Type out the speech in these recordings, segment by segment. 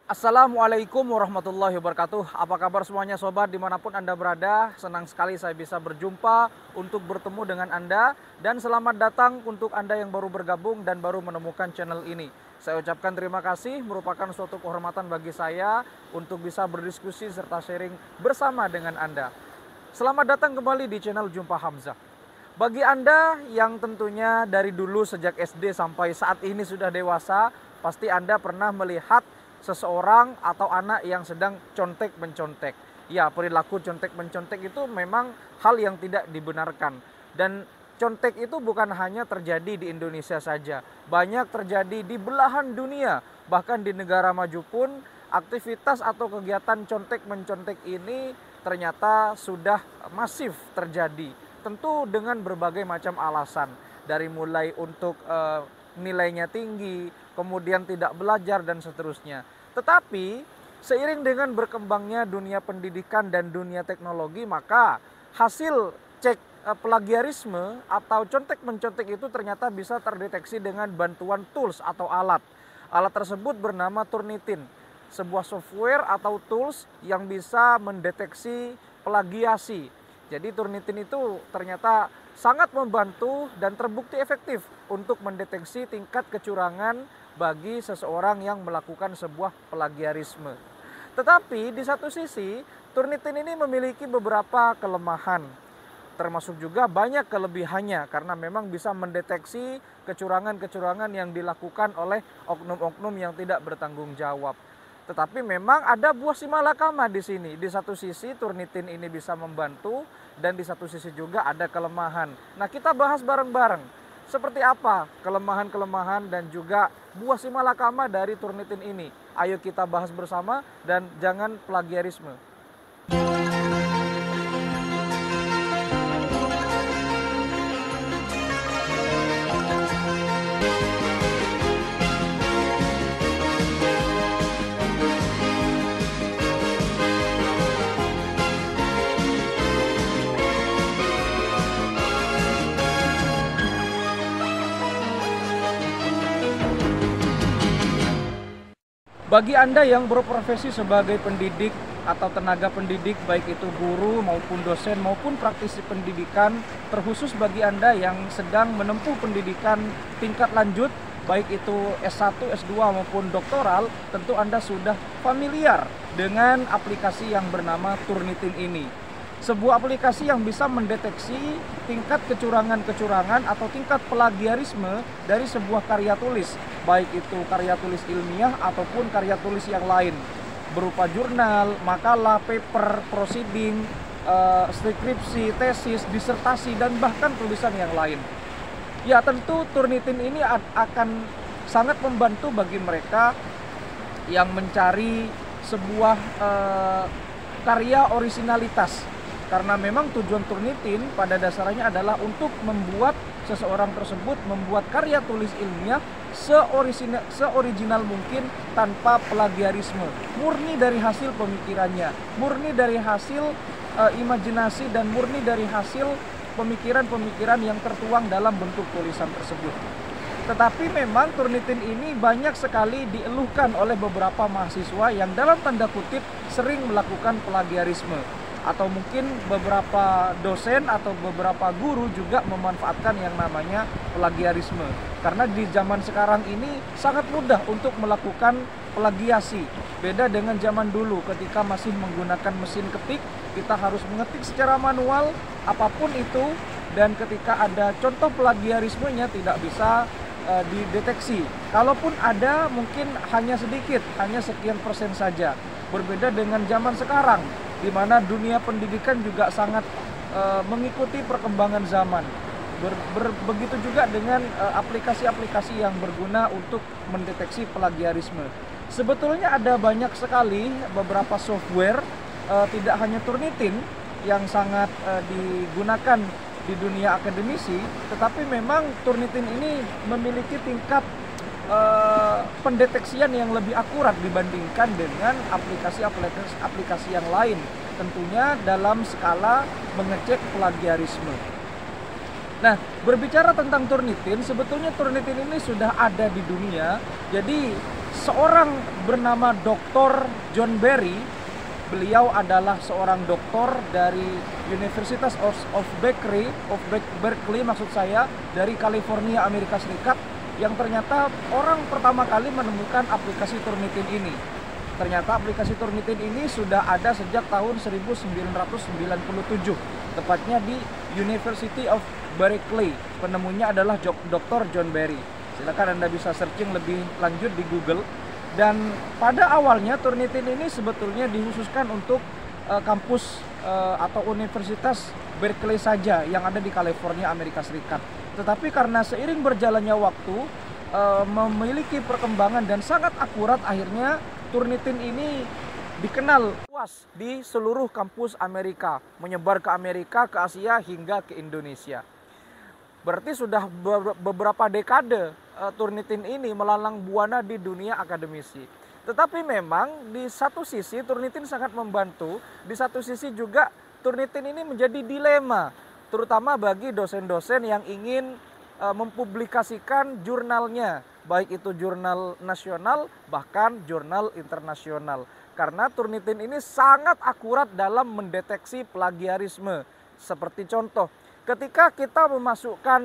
Assalamualaikum warahmatullahi wabarakatuh. Apa kabar semuanya sobat dimanapun Anda berada? Senang sekali saya bisa berjumpa untuk bertemu dengan Anda. Dan selamat datang untuk Anda yang baru bergabung dan baru menemukan channel ini. Saya ucapkan terima kasih, merupakan suatu kehormatan bagi saya untuk bisa berdiskusi serta sharing bersama dengan Anda. Selamat datang kembali di channel Jumpa Hamzah. Bagi Anda yang tentunya dari dulu sejak SD sampai saat ini sudah dewasa, pasti Anda pernah melihat seseorang atau anak yang sedang contek-mencontek. Ya, perilaku contek-mencontek itu memang hal yang tidak dibenarkan. Dan contek itu bukan hanya terjadi di Indonesia saja. Banyak terjadi di belahan dunia. Bahkan di negara maju pun aktivitas atau kegiatan contek-mencontek ini ternyata sudah masif terjadi. Tentu dengan berbagai macam alasan. Dari mulai untuk nilainya tinggi, kemudian tidak belajar dan seterusnya. Tetapi seiring dengan berkembangnya dunia pendidikan dan dunia teknologi, maka hasil cek plagiarisme atau contek-mencontek itu ternyata bisa terdeteksi dengan bantuan tools atau alat. Alat tersebut bernama Turnitin, sebuah software atau tools yang bisa mendeteksi plagiasi. Jadi Turnitin itu ternyata sangat membantu dan terbukti efektif untuk mendeteksi tingkat kecurangan bagi seseorang yang melakukan sebuah plagiarisme. Tetapi di satu sisi, Turnitin ini memiliki beberapa kelemahan, termasuk juga banyak kelebihannya karena memang bisa mendeteksi kecurangan-kecurangan yang dilakukan oleh oknum-oknum yang tidak bertanggung jawab. Tetapi memang ada buah si malakama di sini. Di satu sisi Turnitin ini bisa membantu dan di satu sisi juga ada kelemahan. Nah, kita bahas bareng-bareng. Seperti apa kelemahan-kelemahan dan juga buah si malakama dari Turnitin ini? Ayo kita bahas bersama dan jangan plagiarisme. Bagi Anda yang berprofesi sebagai pendidik atau tenaga pendidik, baik itu guru maupun dosen maupun praktisi pendidikan, terkhusus bagi Anda yang sedang menempuh pendidikan tingkat lanjut, baik itu S1, S2 maupun doktoral, tentu Anda sudah familiar dengan aplikasi yang bernama Turnitin ini. Sebuah aplikasi yang bisa mendeteksi tingkat kecurangan-kecurangan atau tingkat plagiarisme dari sebuah karya tulis, baik itu karya tulis ilmiah ataupun karya tulis yang lain, berupa jurnal, makalah, paper, proceeding, skripsi, tesis, disertasi, dan bahkan tulisan yang lain. Ya, tentu Turnitin ini akan sangat membantu bagi mereka yang mencari sebuah karya orisinalitas. Karena memang tujuan Turnitin pada dasarnya adalah untuk membuat seseorang tersebut membuat karya tulis ilmiah seoriginal mungkin tanpa plagiarisme. Murni dari hasil pemikirannya, murni dari hasil imajinasi dan murni dari hasil pemikiran-pemikiran yang tertuang dalam bentuk tulisan tersebut. Tetapi memang Turnitin ini banyak sekali dieluhkan oleh beberapa mahasiswa yang dalam tanda kutip sering melakukan plagiarisme. Atau mungkin beberapa dosen atau beberapa guru juga memanfaatkan yang namanya plagiarisme. Karena di zaman sekarang ini sangat mudah untuk melakukan plagiasi. Beda dengan zaman dulu ketika masih menggunakan mesin ketik, kita harus mengetik secara manual apapun itu, dan ketika ada contoh plagiarismenya tidak bisa dideteksi. Kalaupun ada mungkin hanya sedikit, hanya sekian persen saja. Berbeda dengan zaman sekarang, di mana dunia pendidikan juga sangat mengikuti perkembangan zaman. Begitu juga dengan aplikasi-aplikasi yang berguna untuk mendeteksi plagiarisme. Sebetulnya ada banyak sekali beberapa software, tidak hanya Turnitin yang sangat digunakan di dunia akademisi, tetapi memang Turnitin ini memiliki tingkat pendeteksian yang lebih akurat dibandingkan dengan aplikasi yang lain, tentunya dalam skala mengecek plagiarisme. Nah, berbicara tentang Turnitin, sebetulnya Turnitin ini sudah ada di dunia. Jadi seorang bernama Dr. John Berry. Beliau adalah seorang doktor dari Universitas of Berkeley maksud saya, dari California, Amerika Serikat, yang ternyata orang pertama kali menemukan aplikasi Turnitin ini. Ternyata aplikasi Turnitin ini sudah ada sejak tahun 1997, tepatnya di University of Berkeley. Penemunya adalah Dr. John Berry. Silakan Anda bisa searching lebih lanjut di Google. Dan pada awalnya Turnitin ini sebetulnya dikhususkan untuk kampus atau Universitas Berkeley saja yang ada di California, Amerika Serikat. Tetapi karena seiring berjalannya waktu, memiliki perkembangan dan sangat akurat, akhirnya Turnitin ini dikenal luas di seluruh kampus Amerika, menyebar ke Amerika, ke Asia, hingga ke Indonesia. Berarti sudah beberapa dekade Turnitin ini melalang buana di dunia akademisi. Tetapi memang di satu sisi Turnitin sangat membantu, di satu sisi juga Turnitin ini menjadi dilema, terutama bagi dosen-dosen yang ingin mempublikasikan jurnalnya, baik itu jurnal nasional bahkan jurnal internasional. Karena Turnitin ini sangat akurat dalam mendeteksi plagiarisme. Seperti contoh, ketika kita memasukkan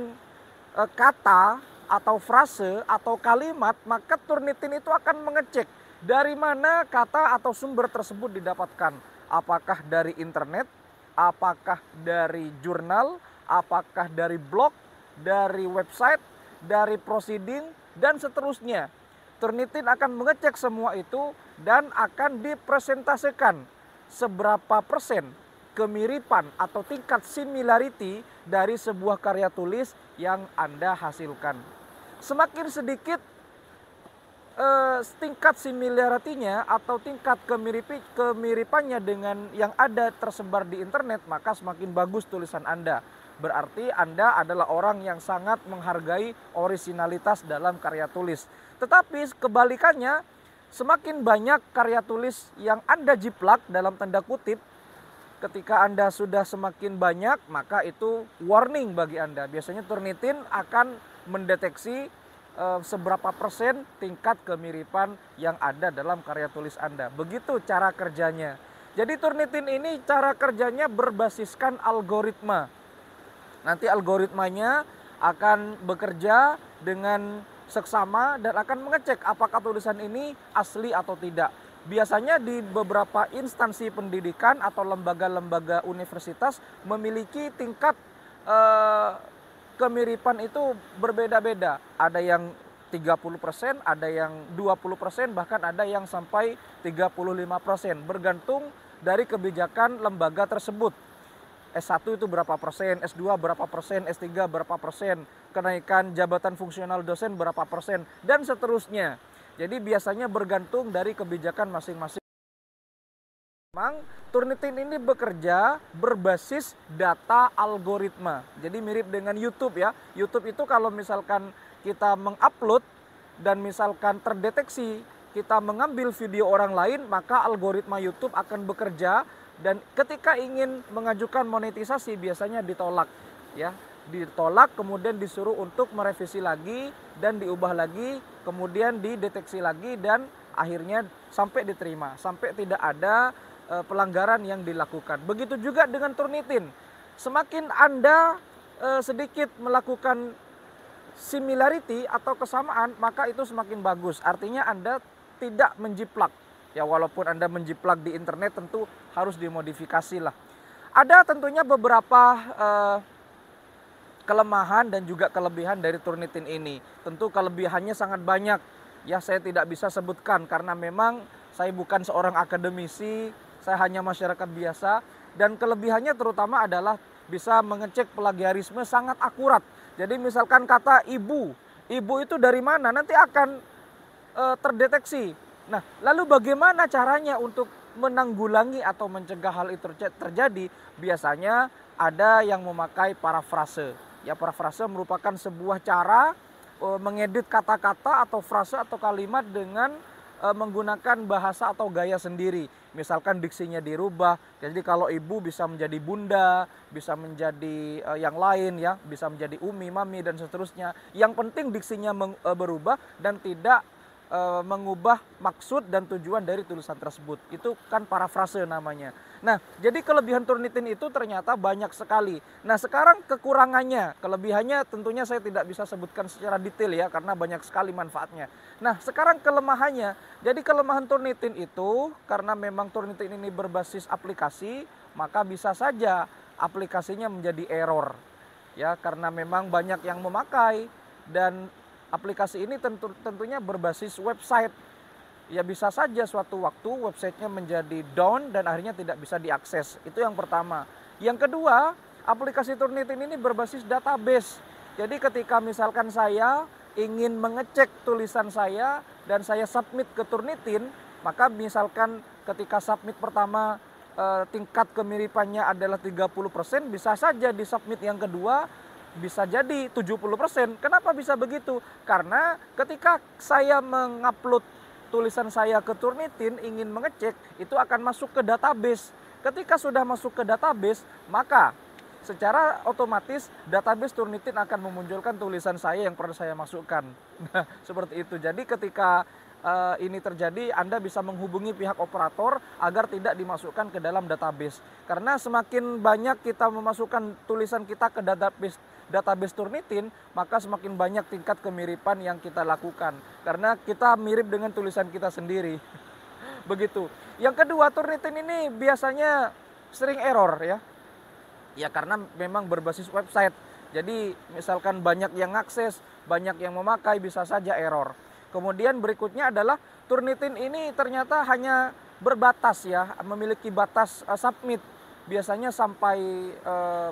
kata atau frase atau kalimat, maka Turnitin itu akan mengecek dari mana kata atau sumber tersebut didapatkan. Apakah dari internet, apakah dari jurnal, apakah dari blog, dari website, dari proceeding, dan seterusnya. Turnitin akan mengecek semua itu dan akan dipresentasikan seberapa persen kemiripan atau tingkat similarity dari sebuah karya tulis yang Anda hasilkan. Semakin sedikit tingkat similarity-nya atau tingkat kemiripannya dengan yang ada tersebar di internet, maka semakin bagus tulisan Anda. Berarti Anda adalah orang yang sangat menghargai orisinalitas dalam karya tulis. Tetapi kebalikannya, semakin banyak karya tulis yang Anda jiplak dalam tanda kutip, ketika Anda sudah semakin banyak, maka itu warning bagi Anda. Biasanya Turnitin akan mendeteksi seberapa persen tingkat kemiripan yang ada dalam karya tulis Anda. Begitu cara kerjanya. Jadi Turnitin ini cara kerjanya berbasiskan algoritma. Nanti algoritmanya akan bekerja dengan seksama dan akan mengecek apakah tulisan ini asli atau tidak. Biasanya di beberapa instansi pendidikan atau lembaga-lembaga universitas memiliki tingkat kemiripan itu berbeda-beda. Ada yang 30%, ada yang 20%, bahkan ada yang sampai 35%. Bergantung dari kebijakan lembaga tersebut. S1 itu berapa persen, S2 berapa persen, S3 berapa persen, kenaikan jabatan fungsional dosen berapa persen, dan seterusnya. Jadi biasanya bergantung dari kebijakan masing-masing. Memang Turnitin ini bekerja berbasis data algoritma. Jadi mirip dengan YouTube ya. YouTube itu kalau misalkan kita mengupload dan misalkan terdeteksi kita mengambil video orang lain, maka algoritma YouTube akan bekerja. Dan ketika ingin mengajukan monetisasi biasanya ditolak ya, ditolak kemudian disuruh untuk merevisi lagi dan diubah lagi, kemudian dideteksi lagi dan akhirnya sampai diterima, sampai tidak ada pelanggaran yang dilakukan. Begitu juga dengan Turnitin. Semakin Anda sedikit melakukan similarity atau kesamaan, maka itu semakin bagus. Artinya Anda tidak menjiplak. Ya walaupun Anda menjiplak di internet tentu harus dimodifikasi lah. Ada tentunya beberapa kelemahan dan juga kelebihan dari Turnitin ini. Tentu kelebihannya sangat banyak. Ya saya tidak bisa sebutkan karena memang saya bukan seorang akademisi, saya hanya masyarakat biasa. Dan kelebihannya terutama adalah bisa mengecek plagiarisme sangat akurat. Jadi misalkan kata ibu itu dari mana nanti akan terdeteksi. Nah, lalu bagaimana caranya untuk menanggulangi atau mencegah hal itu terjadi? Biasanya ada yang memakai parafrase. Ya, parafrase merupakan sebuah cara mengedit kata-kata atau frase atau kalimat dengan menggunakan bahasa atau gaya sendiri. Misalkan diksinya dirubah. Jadi kalau ibu bisa menjadi bunda, bisa menjadi yang lain ya, bisa menjadi umi, mami dan seterusnya. Yang penting diksinya berubah dan tidak mengubah maksud dan tujuan dari tulisan tersebut. Itu kan parafrase namanya. Nah, jadi kelebihan Turnitin itu ternyata banyak sekali. Nah, sekarang kekurangannya, kelebihannya tentunya saya tidak bisa sebutkan secara detail ya, karena banyak sekali manfaatnya. Nah, sekarang kelemahannya, jadi kelemahan Turnitin itu, karena memang Turnitin ini berbasis aplikasi, maka bisa saja aplikasinya menjadi error. Ya, karena memang banyak yang memakai, dan aplikasi ini tentunya berbasis website. Ya bisa saja suatu waktu websitenya menjadi down dan akhirnya tidak bisa diakses. Itu yang pertama. Yang kedua, aplikasi Turnitin ini berbasis database. Jadi ketika misalkan saya ingin mengecek tulisan saya dan saya submit ke Turnitin, maka misalkan ketika submit pertama tingkat kemiripannya adalah 30%, bisa saja di submit yang kedua bisa jadi 70%. Kenapa bisa begitu? Karena ketika saya mengupload tulisan saya ke Turnitin ingin mengecek, itu akan masuk ke database. Ketika sudah masuk ke database, maka secara otomatis database Turnitin akan memunculkan tulisan saya yang pernah saya masukkan. Nah, seperti itu. Jadi ketika ini terjadi, Anda bisa menghubungi pihak operator agar tidak dimasukkan ke dalam database. Karena semakin banyak kita memasukkan tulisan kita ke database Turnitin, maka semakin banyak tingkat kemiripan yang kita lakukan. Karena kita mirip dengan tulisan kita sendiri. Begitu. Yang kedua, Turnitin ini biasanya sering error ya. Ya karena memang berbasis website. Jadi misalkan banyak yang akses, banyak yang memakai, bisa saja error. Kemudian berikutnya adalah Turnitin ini ternyata hanya berbatas ya, memiliki batas submit. Biasanya sampai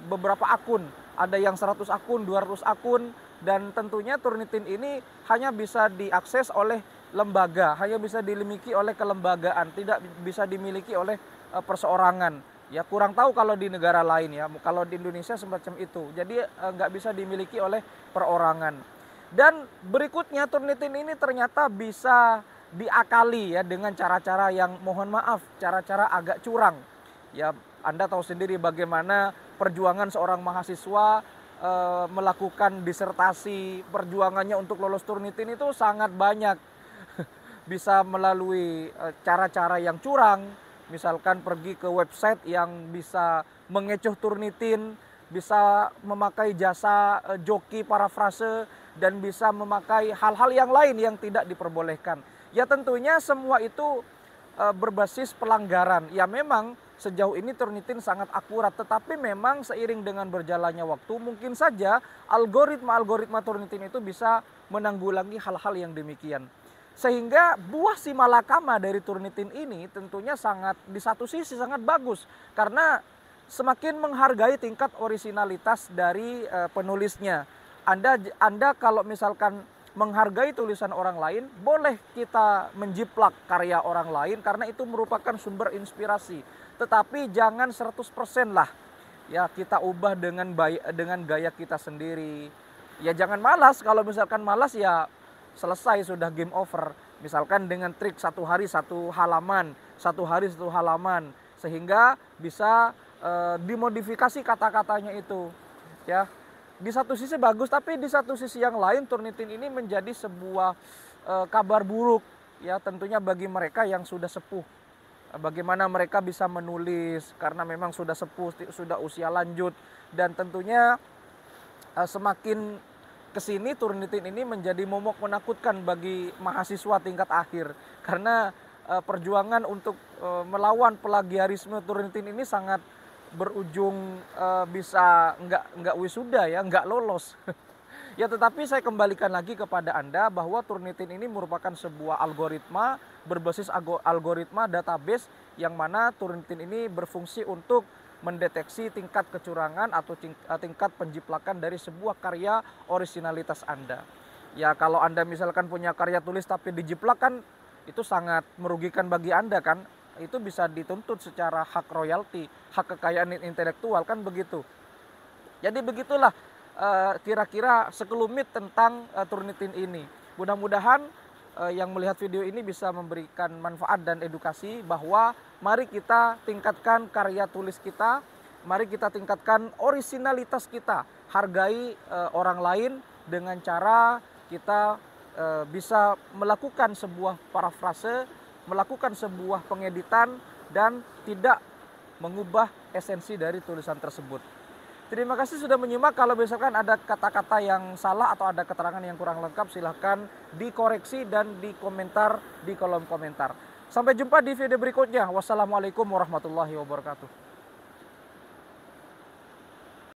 beberapa akun, ada yang 100 akun, 200 akun, dan tentunya Turnitin ini hanya bisa diakses oleh lembaga, hanya bisa dimiliki oleh kelembagaan, tidak bisa dimiliki oleh perseorangan. Ya kurang tahu kalau di negara lain ya, kalau di Indonesia semacam itu. Jadi nggak bisa dimiliki oleh perorangan. Dan berikutnya Turnitin ini ternyata bisa diakali ya dengan cara-cara yang mohon maaf, cara-cara agak curang. Ya Anda tahu sendiri bagaimana perjuangan seorang mahasiswa melakukan disertasi, perjuangannya untuk lolos Turnitin itu sangat banyak. Bisa melalui cara-cara yang curang, misalkan pergi ke website yang bisa mengecoh Turnitin, bisa memakai jasa joki parafrase, dan bisa memakai hal-hal yang lain yang tidak diperbolehkan. Ya tentunya semua itu berbasis pelanggaran. Ya memang sejauh ini Turnitin sangat akurat, tetapi memang seiring dengan berjalannya waktu mungkin saja algoritma Turnitin itu bisa menanggulangi hal-hal yang demikian. Sehingga buah si malakama dari Turnitin ini tentunya sangat, di satu sisi sangat bagus, karena semakin menghargai tingkat orisinalitas dari penulisnya. Anda kalau misalkan menghargai tulisan orang lain, boleh kita menjiplak karya orang lain karena itu merupakan sumber inspirasi. Tetapi jangan 100% lah ya kita ubah dengan gaya kita sendiri. Ya jangan malas, kalau misalkan malas ya selesai sudah game over. Misalkan dengan trik 1 hari 1 halaman, 1 hari 1 halaman, sehingga bisa dimodifikasi kata-katanya itu. Ya. Di satu sisi bagus, tapi di satu sisi yang lain Turnitin ini menjadi sebuah kabar buruk ya tentunya bagi mereka yang sudah sepuh. Bagaimana mereka bisa menulis karena memang sudah sepuh, sudah usia lanjut, dan tentunya semakin kesini Turnitin ini menjadi momok menakutkan bagi mahasiswa tingkat akhir karena perjuangan untuk melawan plagiarisme Turnitin ini sangat berujung bisa nggak wisuda ya, nggak lolos. Ya tetapi saya kembalikan lagi kepada Anda bahwa Turnitin ini merupakan sebuah algoritma berbasis algoritma database yang mana Turnitin ini berfungsi untuk mendeteksi tingkat kecurangan atau tingkat penjiplakan dari sebuah karya orisinalitas Anda. Ya kalau Anda misalkan punya karya tulis tapi dijiplak kan itu sangat merugikan bagi Anda kan. Itu bisa dituntut secara hak royalti, hak kekayaan intelektual kan begitu. Jadi begitulah kira-kira sekelumit tentang Turnitin ini. Mudah-mudahan yang melihat video ini bisa memberikan manfaat dan edukasi bahwa mari kita tingkatkan karya tulis kita, mari kita tingkatkan orisinalitas kita, hargai orang lain dengan cara kita bisa melakukan sebuah parafrase, melakukan sebuah pengeditan dan tidak mengubah esensi dari tulisan tersebut. Terima kasih sudah menyimak. Kalau misalkan ada kata-kata yang salah atau ada keterangan yang kurang lengkap, silahkan dikoreksi dan dikomentar di kolom komentar. Sampai jumpa di video berikutnya. Wassalamualaikum warahmatullahi wabarakatuh.